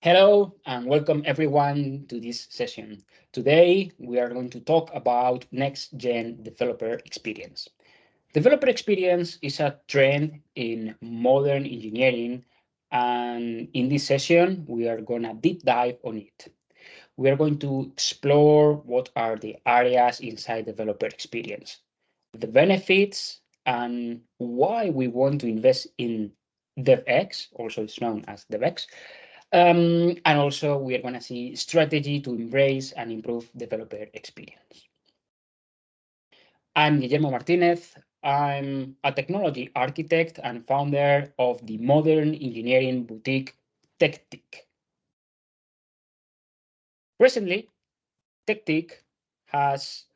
Hello and welcome everyone to this session. Today we are going to talk about next-gen developer experience. Developer experience is a trend in modern engineering, and in this session we are going to deep dive on it. We are going to explore what are the areas inside developer experience, the benefits, and why we want to invest in DevX, also it's known as DevX, and also we are going to see strategy to embrace and improve developer experience. I'm Guillermo Martinez. I'm a technology architect and founder of the modern engineering boutique Tektique. Recently, Tektique has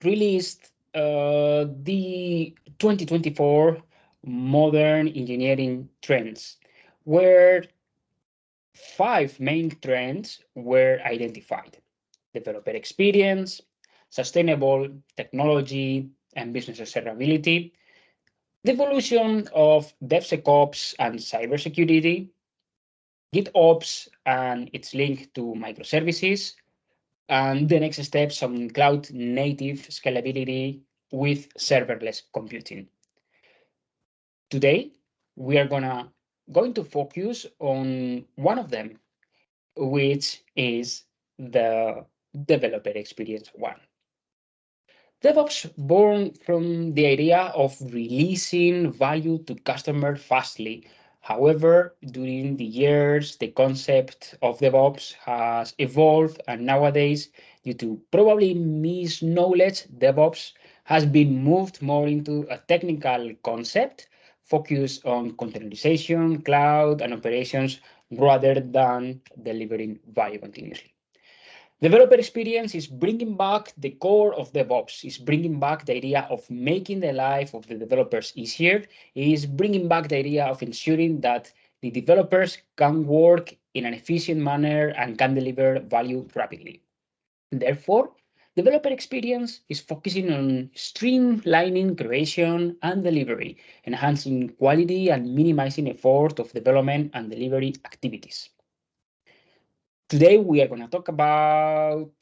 released the 2024 modern engineering trends, where 5 main trends were identified: developer experience, sustainable technology and business observability, the evolution of DevSecOps and cybersecurity, GitOps and its link to microservices, and the next steps on cloud native scalability with serverless computing. Today, we are going to focus on one of them, which is the developer experience one. DevOps born from the idea of releasing value to customer fastly. However, during the years, the concept of DevOps has evolved, and nowadays, due to probably misknowledge, DevOps has been moved more into a technical concept focused on containerization, cloud, and operations rather than delivering value continuously. Developer experience is bringing back the core of DevOps, is bringing back the idea of making the life of the developers easier, is bringing back the idea of ensuring that the developers can work in an efficient manner and can deliver value rapidly. Therefore, developer experience is focusing on streamlining creation and delivery, enhancing quality and minimizing effort of development and delivery activities. Today, we are going to talk about,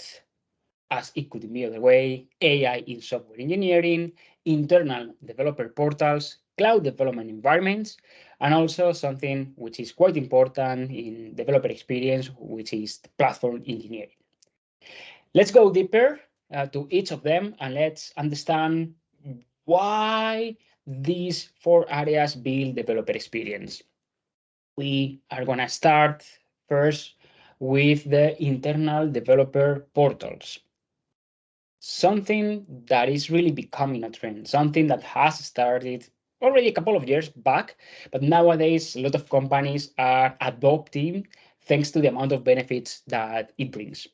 as it could be other way, AI in software engineering, internal developer portals, cloud development environments, and also something which is quite important in developer experience, which is platform engineering. Let's go deeper to each of them and let's understand why these 4 areas build developer experience. We are going to start first with the internal developer portals. Something that is really becoming a trend, something that has started already a couple of years back, but nowadays a lot of companies are adopting thanks to the amount of benefits that it brings.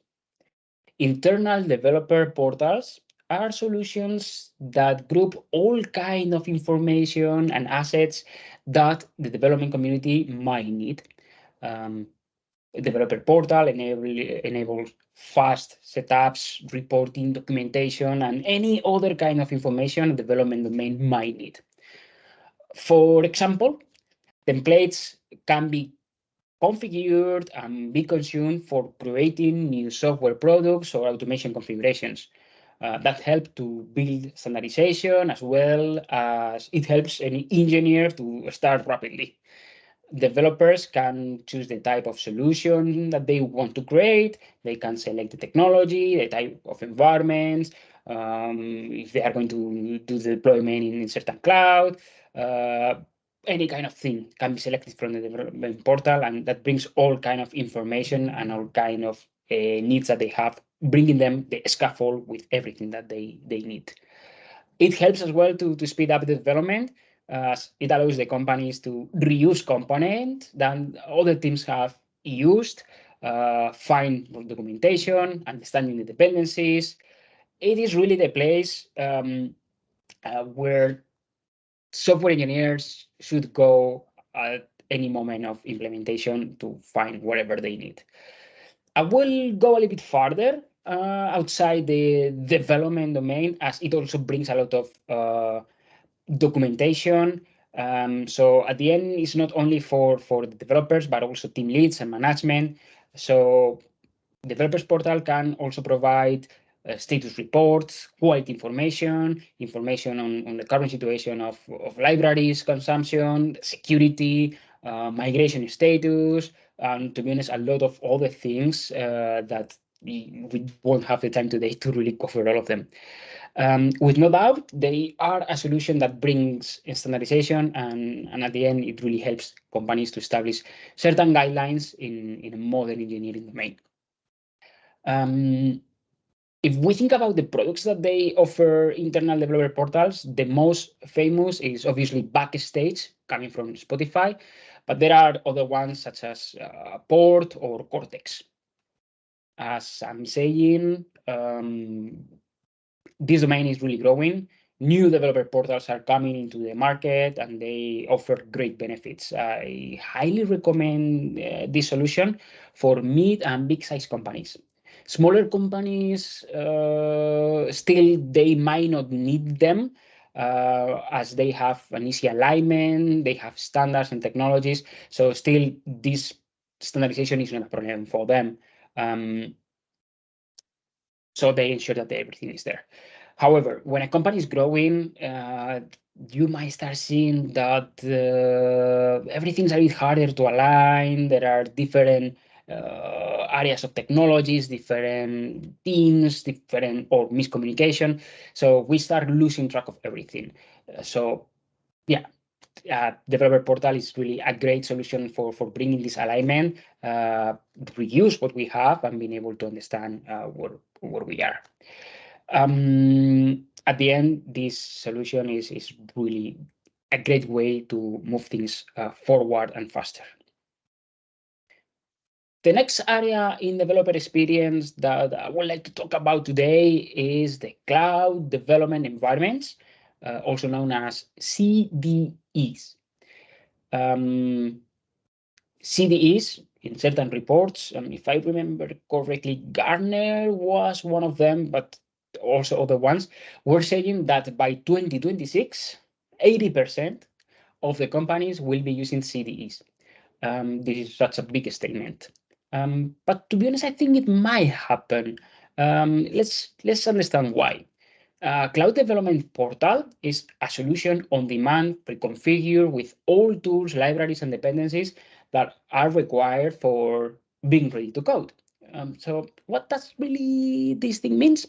Internal developer portals are solutions that group all kind of information and assets that the development community might need. Developer portal enables fast setups, reporting, documentation, and any other kind of information a development domain might need. For example, templates can be configured and be consumed for creating new software products or automation configurations. That help to build standardization as well as it helps any engineer to start rapidly. Developers can choose the type of solution that they want to create. They can select the technology, the type of environments, if they are going to do the deployment in certain cloud. Any kind of thing can be selected from the development portal, and that brings all kind of information and all kind of needs that they have, bringing them the scaffold with everything that they need. It helps as well to speed up the development, as it allows the companies to reuse components that other teams have used, find documentation, understanding the dependencies. It is really the place where software engineers should go at any moment of implementation to find whatever they need. I will go a little bit farther outside the development domain, as it also brings a lot of documentation So at the end, it's not only for the developers, but also team leads and management. So developers portal can also provide status reports, quality information, information on the current situation of libraries consumption, security, migration status, and to be honest, a lot of other things that we won't have the time today to really cover all of them. With no doubt, they are a solution that brings standardization, and at the end, it really helps companies to establish certain guidelines in a modern engineering domain. If we think about the products that they offer internal developer portals, the most famous is obviously Backstage coming from Spotify, but there are other ones such as Port or Cortex. As I'm saying, this domain is really growing. New developer portals are coming into the market and they offer great benefits. I highly recommend this solution for mid and big size companies. Smaller companies, still, they might not need them as they have an easy alignment, they have standards and technologies. So still, this standardization is not a problem for them. So they ensure that everything is there. However, when a company is growing, you might start seeing that everything's a bit harder to align. There are different areas of technologies, different teams, different or miscommunication. So we start losing track of everything. So yeah, developer portal is really a great solution for bringing this alignment, reuse what we have, and being able to understand where we are. At the end, this solution is really a great way to move things forward and faster. The next area in developer experience that I would like to talk about today is the cloud development environments, also known as CDEs. CDEs in certain reports, if I remember correctly, Gartner was one of them, but also other ones, were saying that by 2026, 80% of the companies will be using CDEs. This is such a big statement. But to be honest, I think it might happen. Let's understand why. Cloud Development Portal is a solution on demand, pre-configured with all tools, libraries, and dependencies that are required for being ready to code. So what does really this thing means?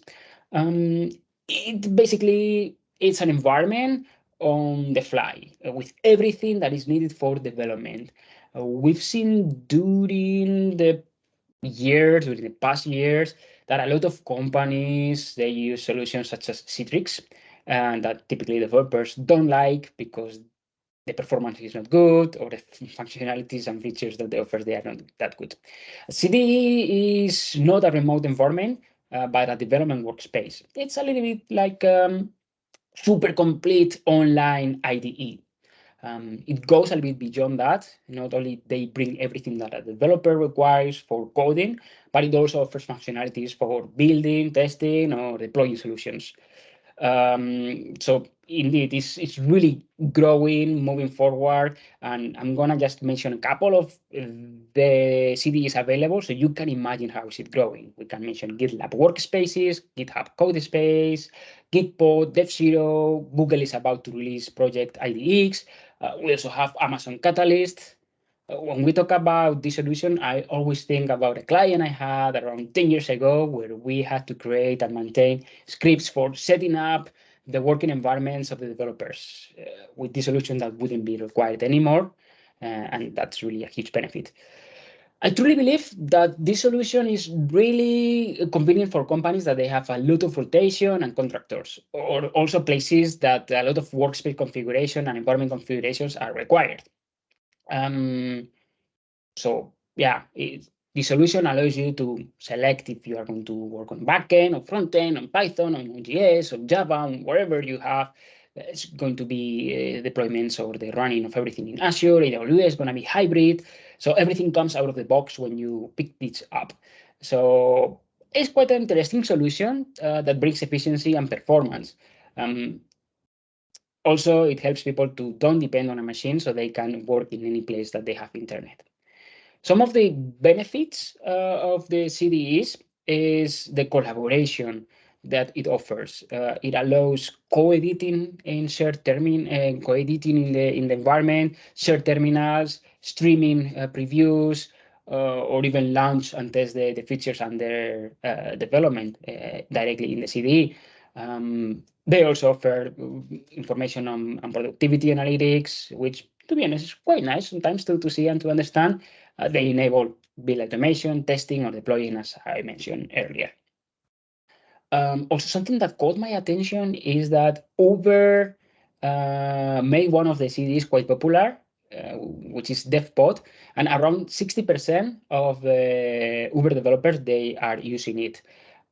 It basically, it's an environment on the fly with everything that is needed for development. We've seen during the past years, that a lot of companies, they use solutions such as Citrix, and that typically developers don't like because the performance is not good or the functionalities and features that they offer, they are not that good. CDE is not a remote environment, but a development workspace. It's a little bit like super complete online IDE. It goes a little bit beyond that. Not only they bring everything that a developer requires for coding, but it also offers functionalities for building, testing, or deploying solutions. So indeed, it's really growing, moving forward, and I'm gonna just mention a couple of the CDs available, so you can imagine how is it growing. We can mention GitLab Workspaces, GitHub Codespace, Gitpod, DevZero. Google is about to release Project IDX. We also have Amazon Catalyst. When we talk about this solution, I always think about a client I had around 10 years ago where we had to create and maintain scripts for setting up the working environments of the developers. With this solution, that wouldn't be required anymore. And that's really a huge benefit. I truly believe that this solution is really convenient for companies that they have a lot of rotation and contractors, or also places that a lot of workspace configuration and environment configurations are required. So yeah, the solution allows you to select if you are going to work on backend or frontend, on Python, on Node.js, or Java, on wherever you have. It's going to be deployments or the running of everything in Azure. AWS is going to be hybrid. So everything comes out of the box when you pick this up. So it's quite an interesting solution that brings efficiency and performance. Also, it helps people to don't depend on a machine so they can work in any place that they have internet. Some of the benefits of the CDEs is the collaboration that it offers. It allows co-editing in shared co-editing in the environment, shared terminals, streaming previews, or even launch and test the features under development directly in the CDE. They also offer information on productivity analytics, which, to be honest, is quite nice sometimes to see and to understand. They enable build automation, testing, or deploying, as I mentioned earlier. Also, something that caught my attention is that Uber made one of the CDs quite popular, which is DevPod, and around 60% of the Uber developers, they are using it.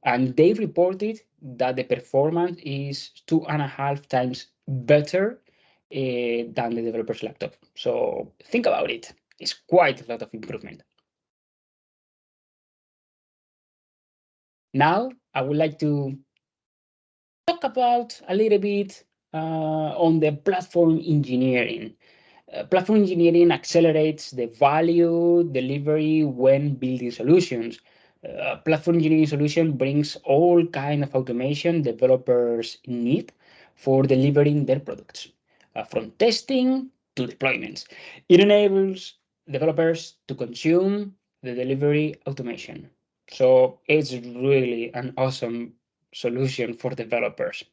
And they reported that the performance is 2.5 times better than the developer's laptop. So think about it. It's quite a lot of improvement. Now, I would like to talk about a little bit on the platform engineering. Platform engineering accelerates the value delivery when building solutions. Platform engineering solution brings all kind of automation developers need for delivering their products, from testing to deployments. It enables developers to consume the delivery automation. So it's really an awesome solution for developers.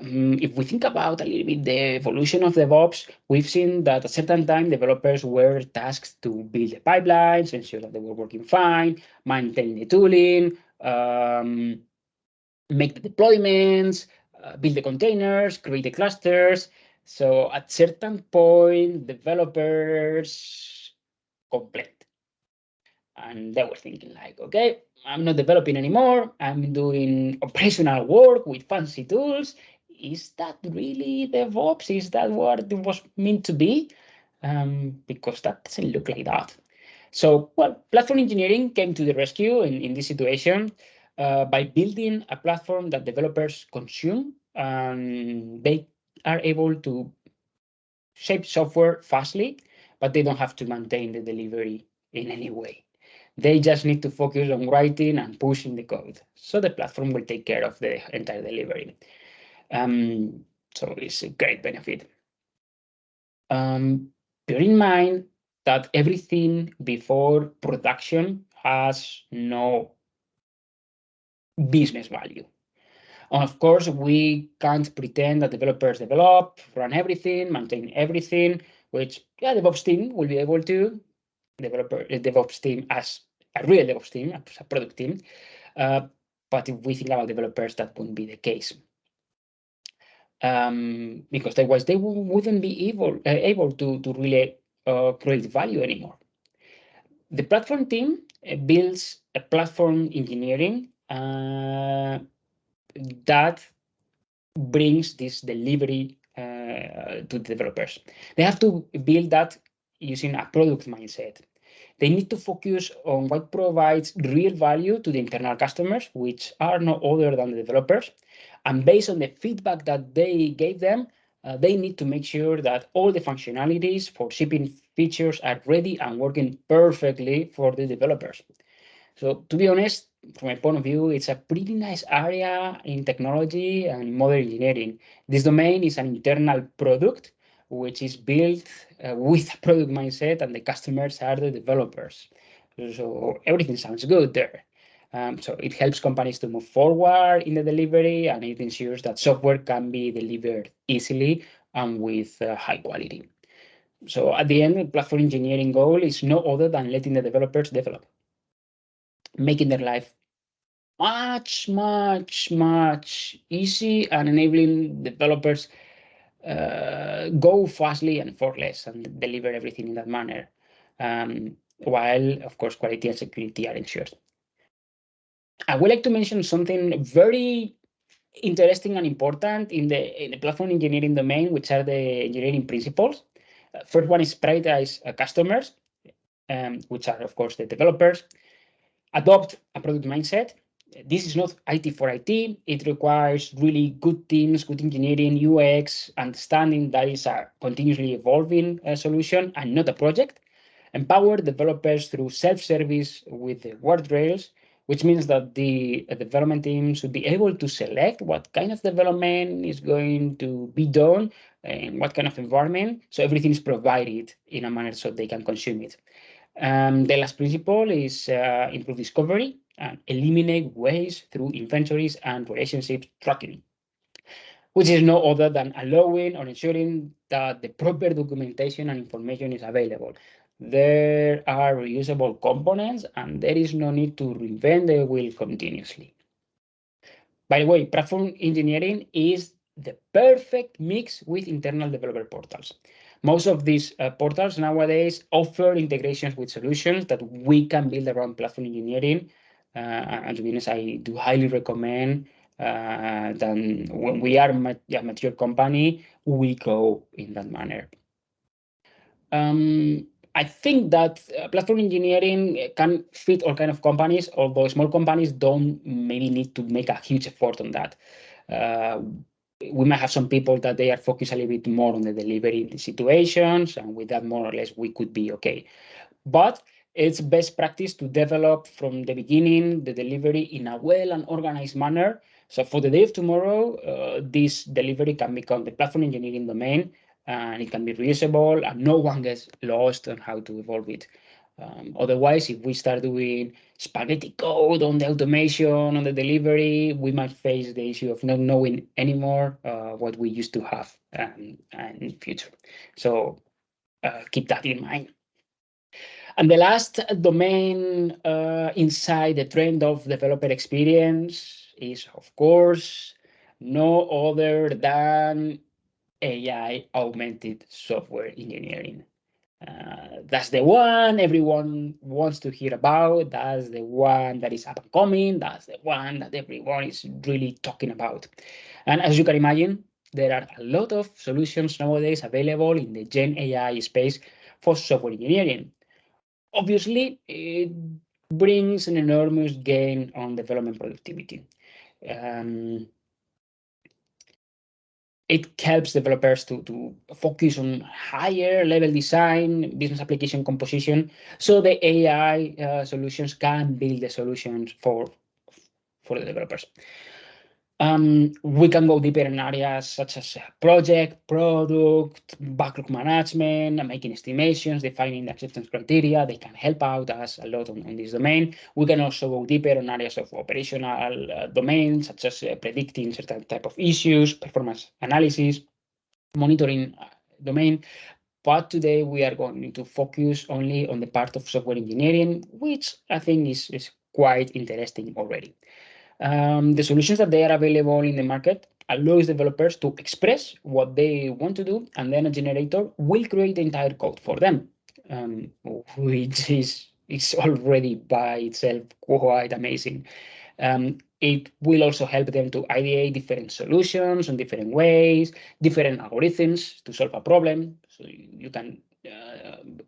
If we think about a little bit the evolution of DevOps, we've seen that at a certain time developers were tasked to build the pipelines, ensure that they were working fine, maintain the tooling, make the deployments, build the containers, create the clusters. So at certain point, developers complained. And they were thinking like, okay, I'm not developing anymore. I'm doing operational work with fancy tools. Is that really DevOps? Is that what it was meant to be? Because that doesn't look like that. So, well, platform engineering came to the rescue in this situation by building a platform that developers consume, and they are able to shape software fastly, but they don't have to maintain the delivery in any way. They just need to focus on writing and pushing the code. So the platform will take care of the entire delivery. So it's a great benefit. Bear in mind that everything before production has no business value. And of course, we can't pretend that developers develop, run everything, maintain everything, which, yeah, DevOps team will be able to, DevOps team as a real DevOps team, as a product team. But if we think about developers, that wouldn't be the case. Because otherwise they wouldn't be able to really create value anymore. The platform team builds a platform engineering that brings this delivery to the developers. They have to build that using a product mindset. They need to focus on what provides real value to the internal customers, which are no other than the developers. And based on the feedback that they gave them, they need to make sure that all the functionalities for shipping features are ready and working perfectly for the developers. So to be honest, from my point of view, it's a pretty nice area in technology and modern engineering. This domain is an internal product which is built with a product mindset, and the customers are the developers. So everything sounds good there. So it helps companies to move forward in the delivery, and it ensures that software can be delivered easily and with high quality. So at the end, the platform engineering goal is no other than letting the developers develop, making their life much, much, much easy and enabling developers go fastly and for less and deliver everything in that manner, while, of course, quality and security are ensured. I would like to mention something very interesting and important in the platform engineering domain, which are the engineering principles. First one is prioritize customers, which are, of course, the developers. Adopt a product mindset. This is not IT for IT. It requires really good teams, good engineering, UX, understanding that is a continuously evolving solution and not a project. Empower developers through self-service with the guardrails, which means that the development team should be able to select what kind of development is going to be done and what kind of environment. So everything is provided in a manner so they can consume it. The last principle is improve discovery and eliminate waste through inventories and relationship tracking, which is no other than allowing or ensuring that the proper documentation and information is available. There are reusable components and there is no need to reinvent the wheel continuously. By the way, platform engineering is the perfect mix with internal developer portals. Most of these portals nowadays offer integrations with solutions that we can build around platform engineering. And to be honest, I do highly recommend that when we are a mature company, we go in that manner. I think that platform engineering can fit all kind of companies, although small companies don't maybe need to make a huge effort on that. Uh, we might have some people that they are focused a little bit more on the delivery situations, and with that, more or less, we could be okay. But it's best practice to develop from the beginning the delivery in a well and organized manner. So for the day of tomorrow, this delivery can become the platform engineering domain, and it can be reusable, and no one gets lost on how to evolve it. Otherwise, if we start doing spaghetti code on the automation, on the delivery, we might face the issue of not knowing anymore what we used to have in the future. So keep that in mind. And the last domain inside the trend of developer experience is, of course, no other than AI-augmented software engineering. That's the one everyone wants to hear about. That's the one that is up and coming. That's the one that everyone is really talking about. And as you can imagine, there are a lot of solutions nowadays available in the Gen AI space for software engineering. Obviously, it brings an enormous gain on development productivity. Um, it helps developers to focus on higher level design, business application composition, so the AI solutions can build the solutions for the developers. We can go deeper in areas such as project, product, backlog management, making estimations, defining the acceptance criteria. They can help out us a lot on this domain. We can also go deeper on areas of operational domains, such as predicting certain type of issues, performance analysis, monitoring domain. But today we are going to focus only on the part of software engineering, which I think is quite interesting already. The solutions that they are available in the market allows developers to express what they want to do, and then a generator will create the entire code for them, which is already by itself quite amazing. It will also help them to ideate different solutions in different ways, different algorithms to solve a problem. So you can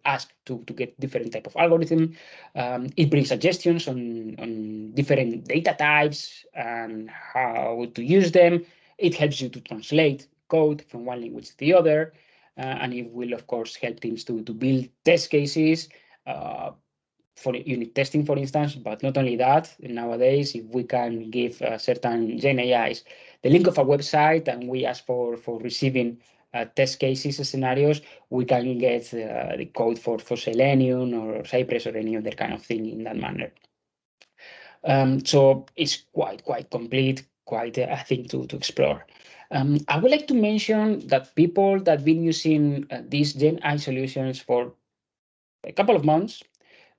ask to get different type of algorithm. It brings suggestions on different data types and how to use them. It helps you to translate code from one language to the other. And it will, of course, help teams to build test cases for unit testing, for instance. But not only that, nowadays, if we can give certain Gen AIs the link of a website and we ask for receiving test cases scenarios, we can get the code for Selenium or Cypress or any other kind of thing in that manner. So it's quite complete, quite a thing to explore. I would like to mention that people that have been using these Gen AI solutions for a couple of months,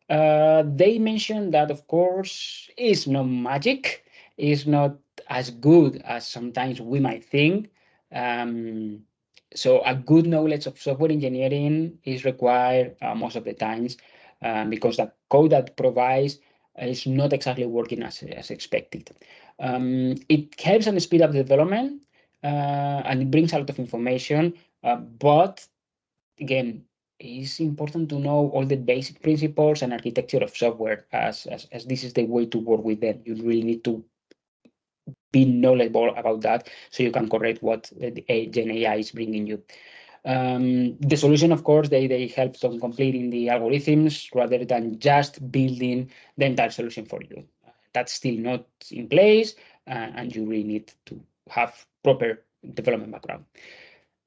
they mentioned that, of course, it's not magic. It's not as good as sometimes we might think. Um, so a good knowledge of software engineering is required most of the times because the code that provides is not exactly working as expected. It helps and speed up development and it brings a lot of information, but again, it's important to know all the basic principles and architecture of software, as this is the way to work with them. You really need to be knowledgeable about that so you can correct what the Gen AI is bringing you. The solution, of course, they help on completing the algorithms rather than just building the entire solution for you. That's still not in place, and you really need to have proper development background.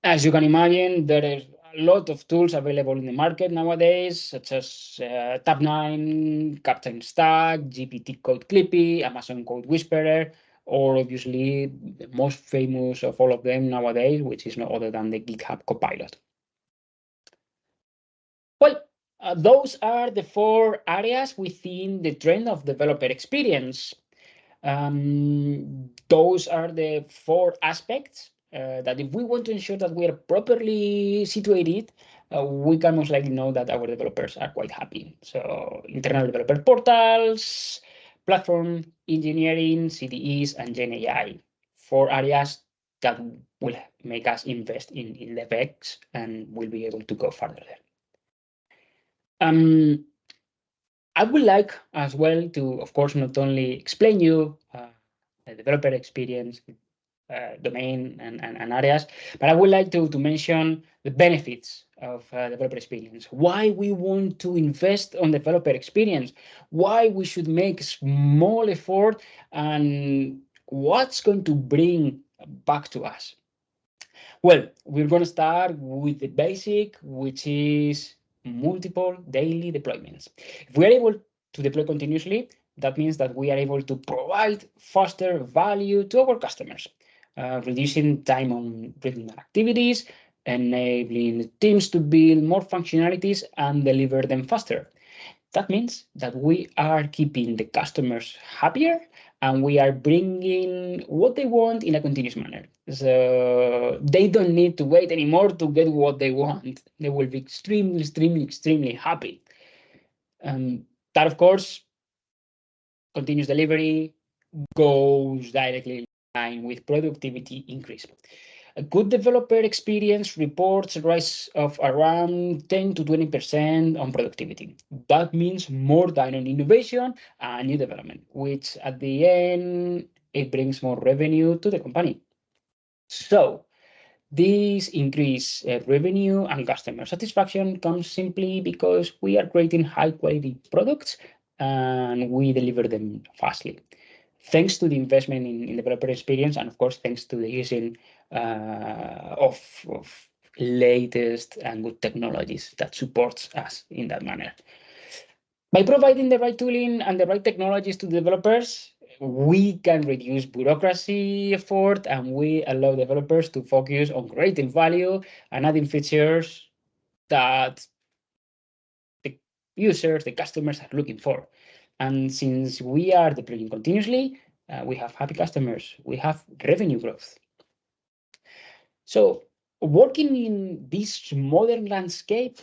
As you can imagine, there is a lot of tools available in the market nowadays, such as Tab9, Captain Stack, GPT Code Clippy, Amazon Code Whisperer, or obviously the most famous of all of them nowadays, which is no other than the GitHub Copilot. Well, those are the four areas within the trend of developer experience. Those are the four aspects that if we want to ensure that we are properly situated, we can most likely know that our developers are quite happy. So internal developer portals, platform engineering, CDEs, and Gen AI, four areas that will make us invest in DevEx and we'll be able to go further there. I would like as well to, of course, not only explain you the developer experience domain and areas, but I would like to mention the benefits of developer experience, why we want to invest on developer experience, why we should make small effort, and what's going to bring back to us. Well, we're going to start with the basic, which is multiple daily deployments. If we are able to deploy continuously, that means that we are able to provide faster value to our customers, reducing time on written activities, enabling teams to build more functionalities and deliver them faster. That means that we are keeping the customers happier and we are bringing what they want in a continuous manner. So they don't need to wait anymore to get what they want. They will be extremely happy. That, of course, continuous delivery goes directly in line with productivity increase. A good developer experience reports a rise of around 10 to 20% on productivity. That means more time on innovation and new development, which at the end, it brings more revenue to the company. So this increase revenue and customer satisfaction comes simply because we are creating high quality products and we deliver them fastly. Thanks to the investment in developer experience, and of course, thanks to the using of latest and good technologies that supports us in that manner. By providing the right tooling and the right technologies to developers, we can reduce bureaucracy effort and we allow developers to focus on creating value and adding features that the users, the customers are looking for. And since we are deploying continuously, we have happy customers, we have revenue growth. So working in this modern landscape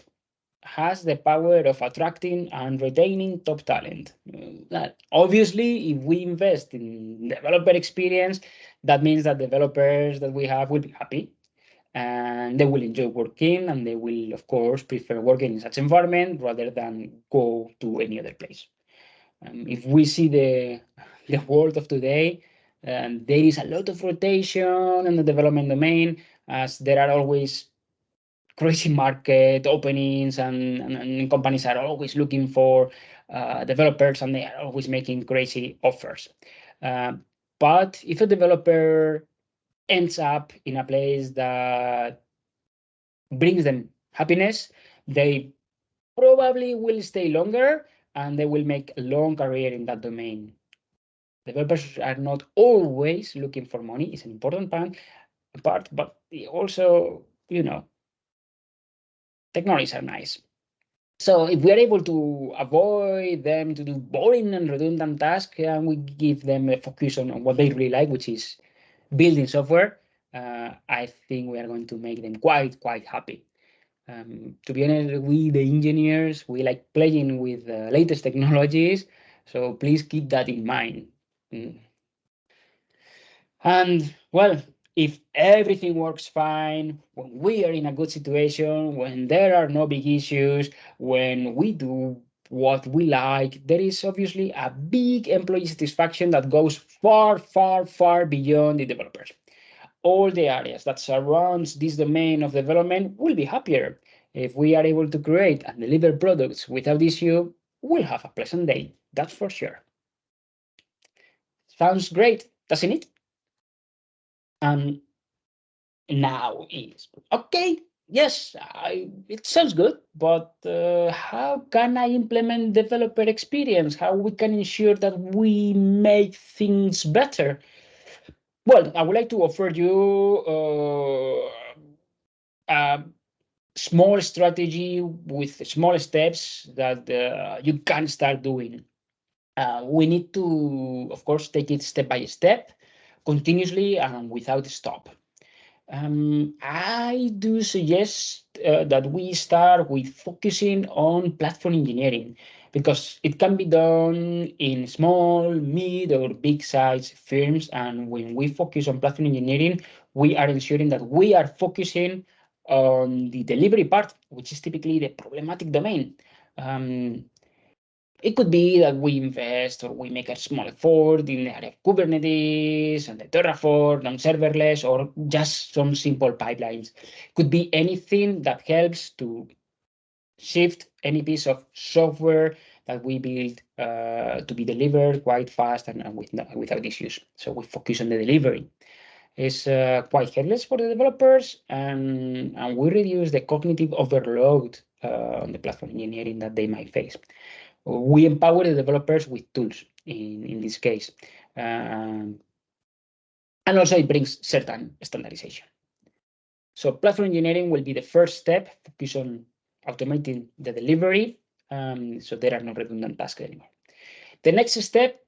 has the power of attracting and retaining top talent. Obviously, if we invest in developer experience, that means that developers that we have will be happy and they will enjoy working and they will, of course, prefer working in such environment rather than go to any other place. If we see the world of today, there is a lot of rotation in the development domain as there are always crazy market openings and companies are always looking for developers and they are always making crazy offers. But if a developer ends up in a place that brings them happiness, they probably will stay longer and they will make a long career in that domain. Developers are not always looking for money. It's an important part, but also, technologies are nice. So if we are able to avoid them to do boring and redundant tasks and we give them a focus on what they really like, which is building software, I think we are going to make them quite happy. To be honest, we, the engineers, we like playing with the latest technologies. So please keep that in mind. And well, if everything works fine, when we are in a good situation, when there are no big issues, when we do what we like, there is obviously a big employee satisfaction that goes far, far, far beyond the developers. All the areas that surrounds this domain of development will be happier. If we are able to create and deliver products without issue, we'll have a pleasant day. That's for sure. Sounds great, doesn't it? And now is okay. Yes, it sounds good, but how can I implement developer experience? How we can ensure that we make things better? Well, I would like to offer you a small strategy with small steps that you can start doing. We need to, of course, take it step by step, continuously and without stop. I do suggest that we start with focusing on platform engineering because it can be done in small, mid, or big size firms. And when we focus on platform engineering, we are ensuring that we are focusing on the delivery part, which is typically the problematic domain. Um, it could be that we invest or we make a small effort in the area of Kubernetes and the Terraform and serverless or just some simple pipelines. Could be anything that helps to shift any piece of software that we build to be delivered quite fast and without issues. So we focus on the delivery. It's quite headless for the developers, and we reduce the cognitive overload on the platform engineering that they might face. We empower the developers with tools in this case. And also it brings certain standardization. So platform engineering will be the first step, focus on automating the delivery, so there are no redundant tasks anymore. The next step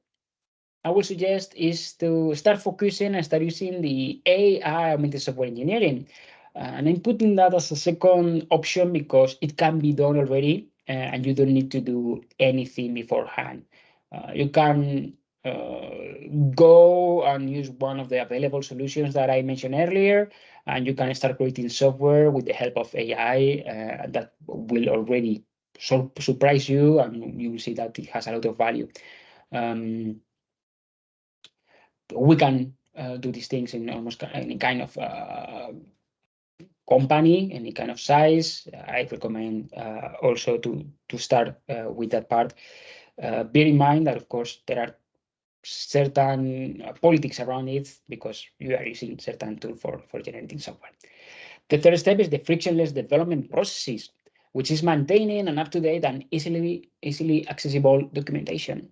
I would suggest is to start focusing and start using the AI-Augmented software engineering. And I'm putting that as a second option because it can be done already and you don't need to do anything beforehand. You can go and use one of the available solutions that I mentioned earlier, and you can start creating software with the help of AI that will already surprise you, and you will see that it has a lot of value. We can do these things in almost any kind of company, any kind of size. I recommend also to start with that part. Bear in mind that, of course, there are certain politics around it because you are using certain tool for generating software. The third step is the frictionless development processes, which is maintaining an up-to-date and easily accessible documentation.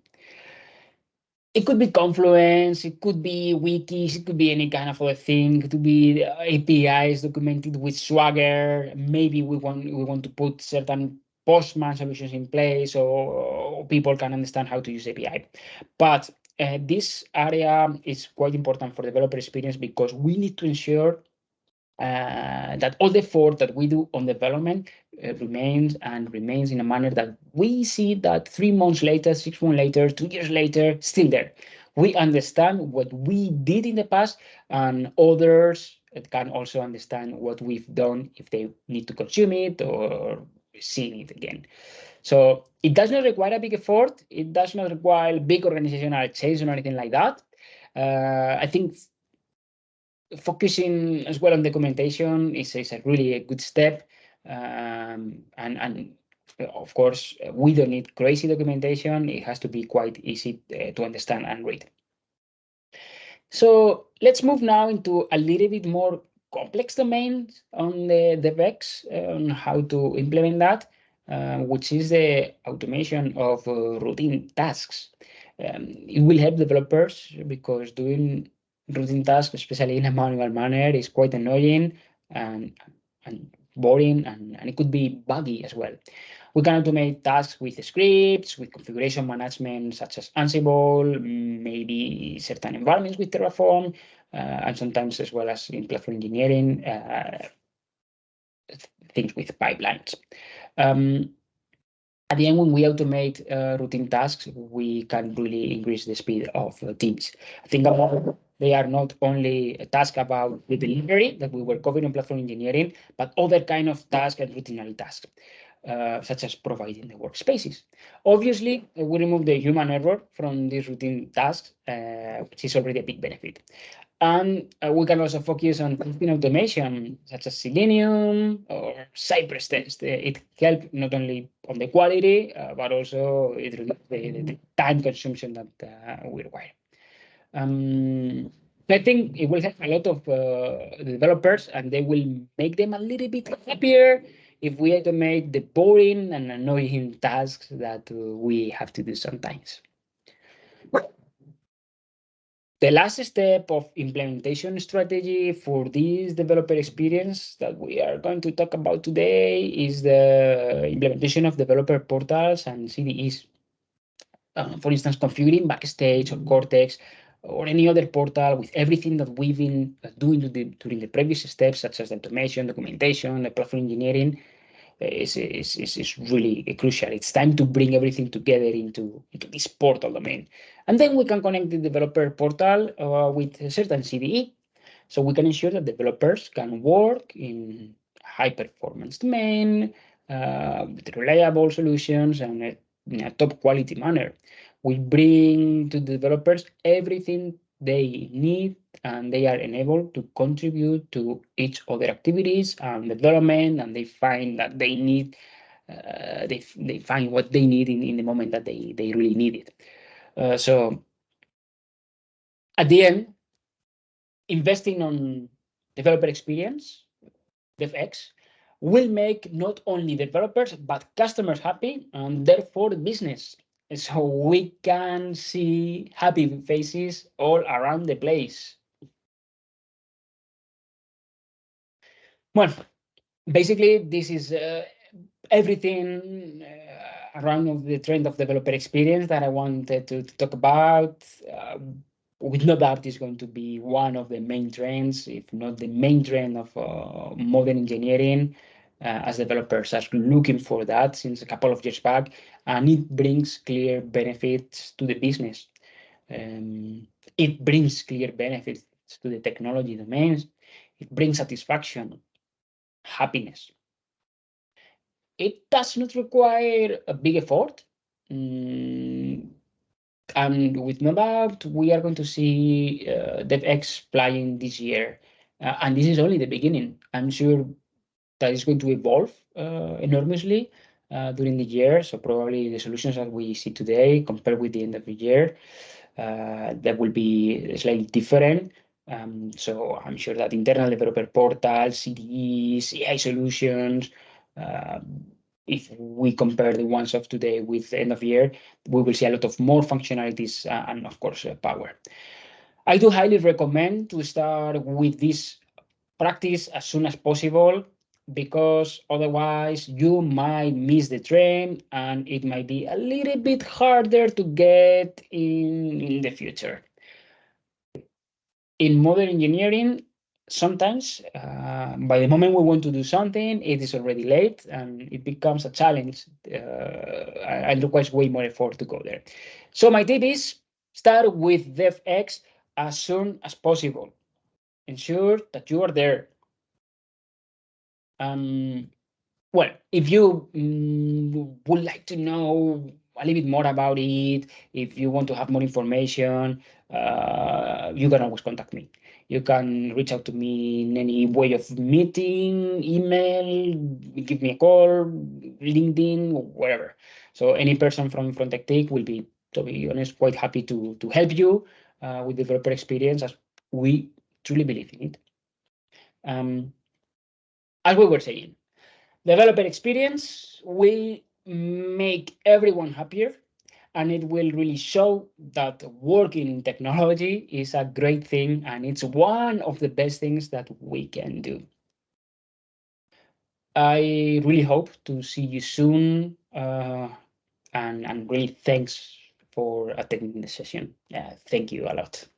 It could be Confluence, it could be wikis, it could be any kind of other thing. It could be APIs documented with Swagger. Maybe we want to put certain Postman solutions in place, or people can understand how to use API. But this area is quite important for developer experience because we need to ensure that all the effort that we do on development remains in a manner that we see that 3 months later, 6 months later, 2 years later, still there. We understand what we did in the past, and others can also understand what we've done if they need to consume it or see it again. So it does not require a big effort. It does not require big organizational change or anything like that. I think focusing as well on documentation is a really a good step. And of course, we don't need crazy documentation. It has to be quite easy to understand and read. So let's move now into a little bit more complex domains on the DevEx, on how to implement that, which is the automation of routine tasks. It will help developers because doing routine tasks, especially in a manual manner, is quite annoying and boring, and it could be buggy as well. We can automate tasks with scripts, with configuration management such as Ansible, maybe certain environments with Terraform, and sometimes as well as in platform engineering, things with pipelines. At the end, when we automate routine tasks, we can really increase the speed of teams. I think about they are not only a task about the delivery that we were covering in platform engineering, but other kind of tasks and routinary tasks, such as providing the workspaces. Obviously, we remove the human error from these routine tasks, which is already a big benefit. And we can also focus on testing automation, such as Selenium or Cypress test. It helps not only on the quality, but also it reduces the time consumption that we require. I think it will help a lot of developers, and they will make them a little bit happier if we automate the boring and annoying tasks that we have to do sometimes. The last step of implementation strategy for this developer experience that we are going to talk about today is the implementation of developer portals and CDEs. For instance, configuring Backstage or Cortex or any other portal with everything that we've been doing during the previous steps, such as automation, documentation, the platform engineering, is really crucial. It's time to bring everything together into this portal domain. And then we can connect the developer portal with a certain CDE. So we can ensure that developers can work in high performance domain, with reliable solutions and in a top quality manner. We bring to the developers everything they need, and they are enabled to contribute to each other activities and development, and they find that they need they find what they need in the moment that they really need it. So at the end, investing on developer experience, DevEx, will make not only developers but customers happy, and therefore business. So we can see happy faces all around the place. Well, basically, this is everything around of the trend of developer experience that I wanted to talk about. With no doubt, is going to be one of the main trends, if not the main trend of modern engineering, as developers are looking for that since a couple of years back, and it brings clear benefits to the business. It brings clear benefits to the technology domains. It brings satisfaction, happiness. It does not require a big effort. And with no doubt, we are going to see DevEx flying this year. And this is only the beginning. I'm sure that is going to evolve enormously during the year. So probably the solutions that we see today compared with the end of the year, that will be slightly different. So I'm sure that internal developer portals, CDEs, AI solutions, if we compare the ones of today with the end of year, we will see a lot of more functionalities and of course power. I do highly recommend to start with this practice as soon as possible, because otherwise you might miss the train and it might be a little bit harder to get in the future. In modern engineering, sometimes by the moment we want to do something, it is already late and it becomes a challenge and requires way more effort to go there. So my tip is start with DevX as soon as possible. Ensure that you are there. Well, if you would like to know a little bit more about it, if you want to have more information, you can always contact me. You can reach out to me in any way of meeting, email, give me a call, LinkedIn, or wherever. So any person from Tektique will be, to be honest, quite happy to help you with developer experience, as we truly believe in it. As we were saying, developer experience will make everyone happier, and it will really show that working in technology is a great thing, and it's one of the best things that we can do. I really hope to see you soon, and really thanks for attending the session. Thank you a lot.